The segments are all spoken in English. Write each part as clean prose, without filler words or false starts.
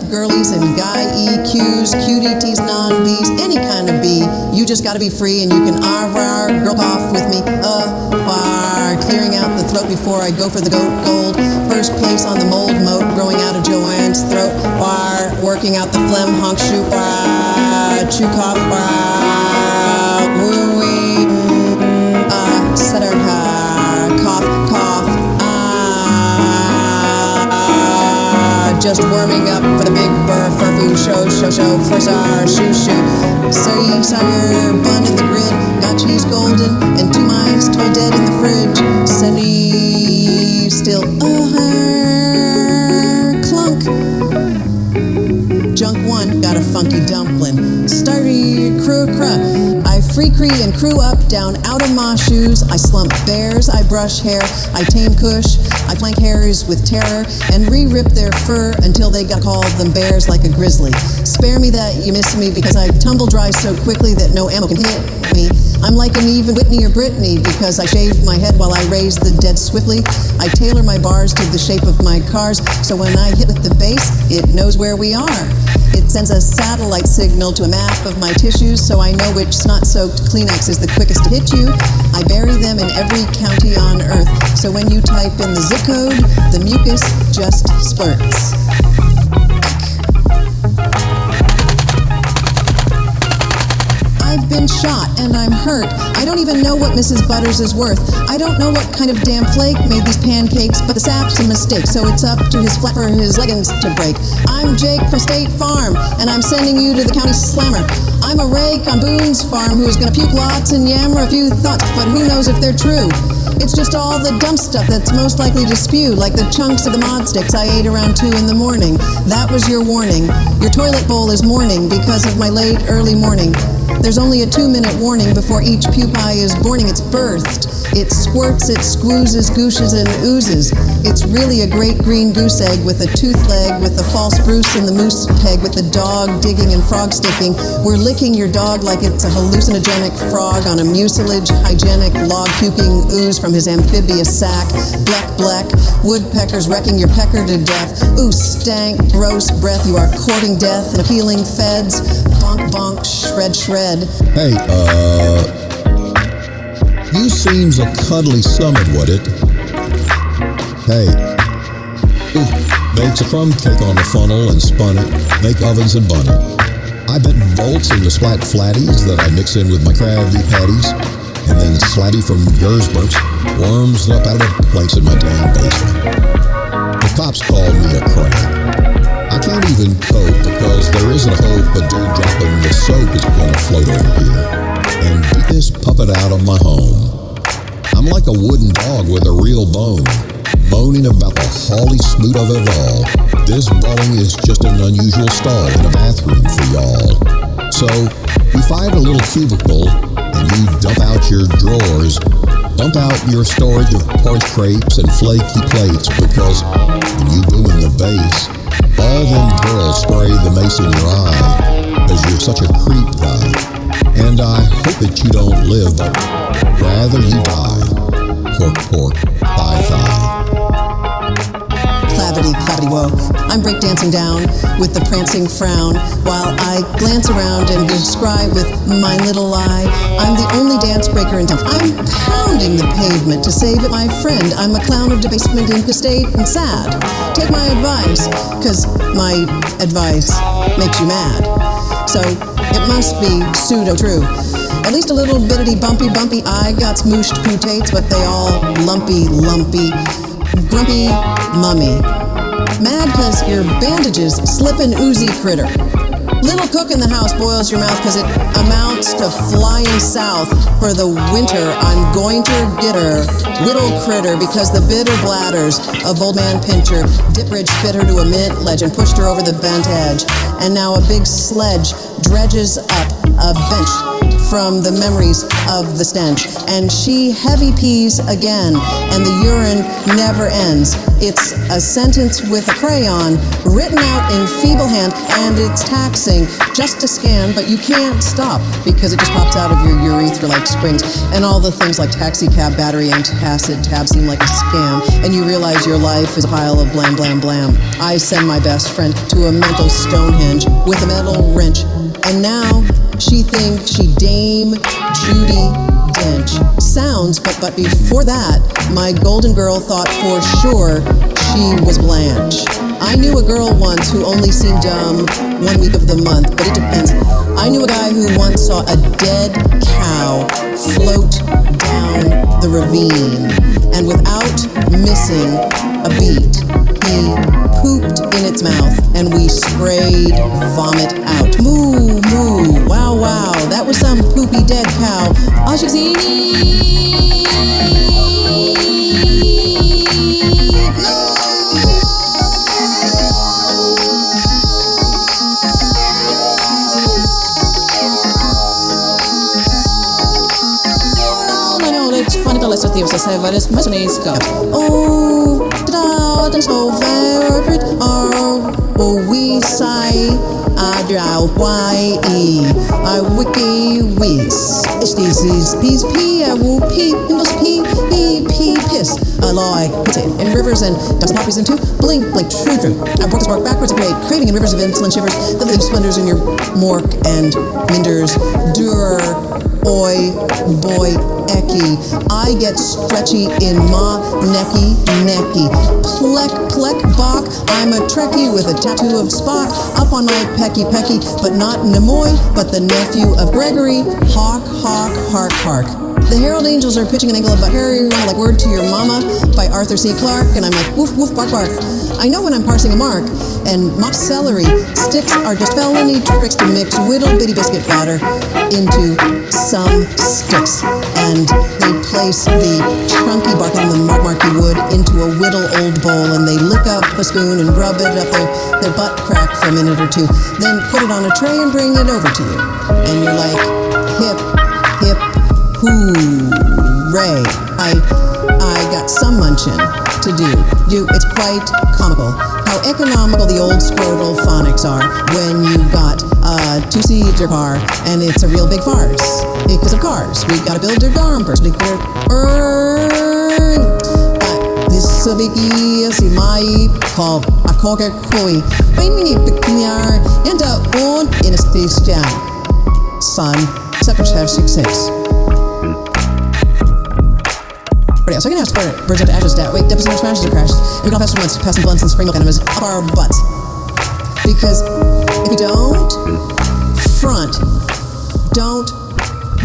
girlies and guy EQs, QDTs, non-Bs, any kind of B. You just gotta be free and you can girl off with me. Clearing out the throat before I go for the goat gold. First place on the mold moat, growing out of Joanne's throat. Working out the phlegm, honk, shoot, chew, cough, wooey, stutter, cough, cough, just warming up for the big burr, furfoo, show, first our shoo, sire, bun in the grid, got cheese golden, and 2 mice told dead in the fridge, Sunny, still, clunk. Junk 1, got a funky dumpling. Starry crew. I free cree and crew up, down out of my shoes. I slump bears, I brush hair, I tame kush. I flank hares with terror and re-rip their fur until they got called them bears like a grizzly. Spare me that you miss me because I tumble dry so quickly that no ammo can hit me. I'm like an even Whitney or Britney because I shave my head while I raise the dead swiftly. I tailor my bars to the shape of my cars so when I hit with the bass, it knows where we are. It sends a satellite signal to a map of my tissues so I know which snot-soaked Kleenex is the quickest to hit you. I bury them in every county on earth so when you type in the zip code, the mucus just splurts. I've been shot and I'm hurt. I don't even know what Mrs. Butters is worth. I don't know what kind of damn flake made these pancakes, but the sap's a mistake, so it's up to his flat for his leggings to break. I'm Jake from State Farm, and I'm sending you to the county slammer. I'm a rake on Boone's farm who is gonna puke lots and yammer a few thoughts, but who knows if they're true. It's just all the dumb stuff that's most likely to spew, like the chunks of the mod sticks I ate around 2 in the morning. That was your warning. Your toilet bowl is mourning because of my late early morning. There's only a 2-minute warning before each pupae is borning. It's birthed. It squirts, it squoozes, gooshes, and oozes. It's really a great green goose egg with a tooth leg, with a false Bruce in the moose peg, with a dog digging and frog sticking. We're licking your dog like it's a hallucinogenic frog on a mucilage, hygienic, log-puking ooze from his amphibious sack. Bleck, woodpeckers wrecking your pecker to death. Ooh, stank, gross breath, you are courting death and appealing feds. Bonk, shred. Hey, you seems a cuddly summit, would it? Hey, bakes a crumb cake on the funnel and spun it, make ovens and bun it. I bet bolts in the splat flatties that I mix in with my crabby patties, and then Slatty from Gersbert's warms up out of place in my damn basement. The cops called me a crab. I can't even cope because there isn't hope a dude dropping the soap is gonna float over here and beat this puppet out of my home. I'm like a wooden dog with a real bone, moaning about the holly smoot of it all. This brawling is just an unusual stall in a bathroom for y'all. So, we find a little cubicle and you dump out your drawers, dump out your storage of porridge crepes and flaky plates because when you boom in the bass, all them girls spray the mace in your eye, cause you're such a creep guy. And I hope that you don't live, but rather you die. Pork, thigh. Clappity, whoa. I'm breakdancing down with the prancing frown while I glance around and describe with my little eye. I'm the only dance breaker in town. I'm pounding the pavement to save it, my friend. I'm a clown of debasement, inconstate, and sad. Take my advice, cause my advice makes you mad. So it must be pseudo-true. At least a little bitty bumpy. I got smooshed putates, but they all lumpy, grumpy mummy. Mad cause your bandages slip an oozy critter. Little cook in the house boils your mouth cause it amounts to flying south. For the winter, I'm going to get her. Little critter because the bitter bladders of old man Pincher Dipridge fit her to a mint ledge and pushed her over the bent edge. And now a big sledge dredges up a bench from the memories of the stench. And she heavy pees again, and the urine never ends. It's a sentence with a crayon written out in feeble hand, and it's taxing just to scan, but you can't stop because it just pops out of your urethra like springs. And all the things like taxi cab, battery, antacid tab seem like a scam, and you realize your life is a pile of blam, blam, blam. I send my best friend to a mental Stonehenge with a metal wrench, and now she thinks she Dame Judi Dench. Sounds, but before that, my golden girl thought for sure she was Blanche. I knew a girl once who only seemed dumb 1 week of the month, but it depends. I knew a guy who once saw a dead cow float down the ravine, and without missing a beat, he pooped in its mouth, and we sprayed vomit out. Moo, moo, wow, wow, that was some poopy dead cow. All she see. Listen to você vai des mais nice go. Oh, da den so favorite oh we say I wiki weeks. It's these peas pee I will pee in those pee piss. I like potato in rivers and dust poppies into blink true. I broke this mark backwards and create craving in rivers of insulin shivers. The leaf splendors in your mork and minders. Dur, oi, boy, ecky. I get stretchy in ma necky. Plek, bok. I'm a Trekkie with a tattoo of Spock up on my pecky, but not Nimoy, but the nephew of Gregory. Hawk, hark. The Herald Angels are pitching an angle about Harry like Word to Your Mama by Arthur C. Clarke, and I'm like, woof, woof, bark. I know when I'm parsing a mark, and mock celery sticks are just felony tricks to mix whittle bitty biscuit batter into some sticks, and they place the chunky bark on the marky wood into a whittle old bowl, and they lick up a spoon and rub it up their butt crack for a minute or two, then put it on a tray and bring it over to you, and you're like, hip, hooray, I got some munchin' to do. It's quite comical how economical the old scrotal phonics are when you've got a two-seater car and it's a real big farce. Because of cars, we gotta build their darn first. This sabiki si mai called a koke koi. Painting a picniar and a on in a space jam. Son, separate have 6. So I can ask for birds into ashes debt. Wait, deposition smashes or crashes. We can all pass through months, passing blunts and spring milk enemas up our butts. Because if you don't front, don't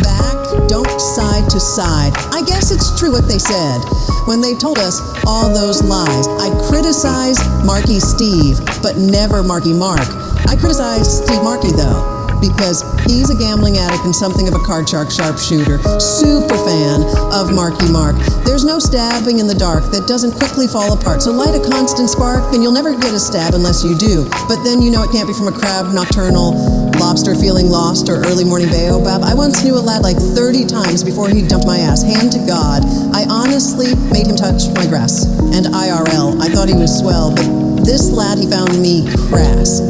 back, don't side to side. I guess it's true what they said when they told us all those lies. I criticize Marky Steve, but never Marky Mark. I criticize Steve Markey though, because he's a gambling addict and something of a card sharpshooter. Super fan of Marky Mark. There's no stabbing in the dark that doesn't quickly fall apart. So light a constant spark and you'll never get a stab unless you do. But then you know it can't be from a crab, nocturnal, lobster feeling lost, or early morning baobab. I once knew a lad like 30 times before he dumped my ass. Hand to God, I honestly made him touch my grass. And IRL, I thought he was swell, but this lad, he found me crass.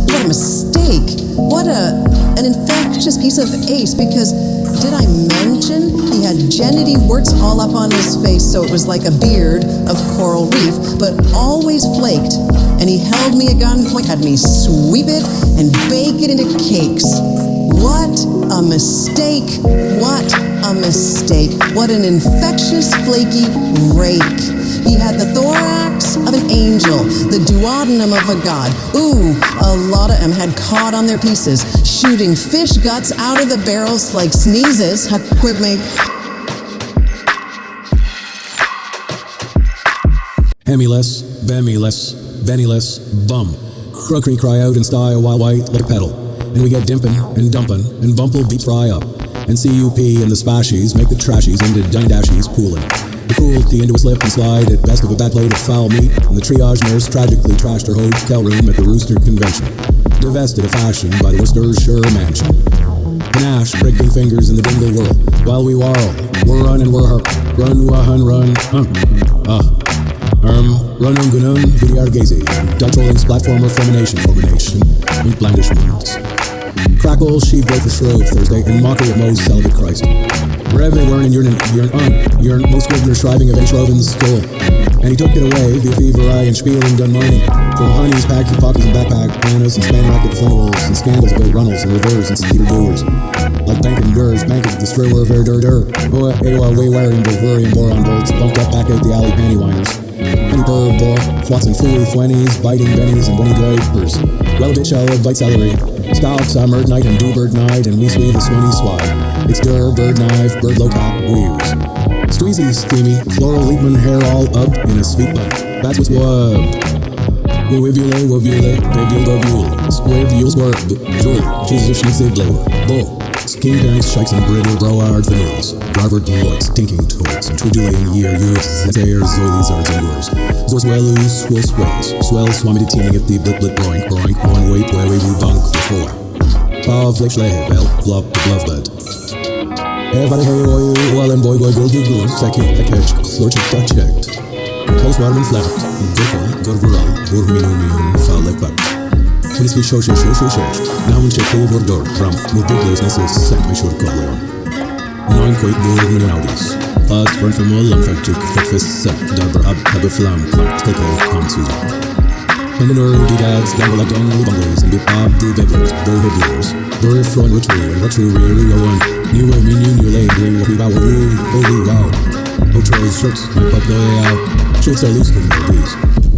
What a mistake. What an infectious piece of ace, because did I mention he had genity warts all up on his face, so it was like a beard of coral reef, but always flaked, and he held me at gunpoint, had me sweep it and bake it into cakes. What a mistake, what a mistake, what an infectious, flaky rake. He had the thorax of an angel, the duodenum of a god. Ooh, a lot of them had caught on their pieces, shooting fish guts out of the barrels like sneezes. Hemmyless, Bemmyless, bum. Crookery cry out in style while white like a pedal. And we get dimpin' and dumpin' and bumple beats fry up. And CUP and the spashies make the trashies into dang-dashies pooling. The cruelty into a slip and slide at best of a bad plate of foul meat, and the triage nurse tragically trashed her hotel room at the Rooster Convention, divested of fashion by the Worcestershire mansion. Panache, breaking fingers in the dingle whirl. While we whirl, we're run and we're hurt. Run, wahan, run, run gunun, gazy. Dutch rollings, platformer, formation, and blandishments. Crackle, sheave, break for shrove, Thursday, in mockery of Mo's celibate Christ. Wherever we're in, you're most governor striving of H. Rovin's skull. And he took it away, via thievery and spieling done mining. From honeys, packy pockets and backpack, bananas and span-racket flannels, and scandals about runnels and reverse and Peter doers. Like banking gurs, banking destroyer of dur. Way wearing Bavarian boron bolts, bumped up back out the alley panty whiners. Penny bird, boar, flats and fooey, fwennies, biting bennies and bunny drapers. Well, bitch, I'll bite celery. Stop, summer night and do bird night, and we swee the swanny swag. It's dur, bird knife, bird low cap, weaves. Streezy, steamy, floral leapman hair all up in a sweet bun. That's what's wubbed. Wibule, babule, squibule, jewel, Jesus, she said blower, bull. King banks, shikes and brittle, broward vanillas. Driver Deloitte, tinking toads, and trudulating year, youths, and sayers, zoilies, arts, and doors. Zors wellus, swells, swami teeming at the blit, broink, on wait, where we bunk before. Pav, lake, well, flop, the glove bed. Everybody, hey, well, and boy, second, a catch, lurch, checked. Post waterman flat, good verall, foul like butt. Honestly, show. Now when check the door, ram, with big business is sent my short call on. 9 quake board million Audis. Fast run from all and fact check, fist set, dabber up, have a flam, plant, cocoa, come Susan. And the nerdy dads, dangle like only bungles, and be pop, do bibblers, bow hibblers. Very front, with true, really go on. New way, new lane, we bow, holy wow. Hotel shirts, my pop lawyer out. Shirts are loose, and breeze.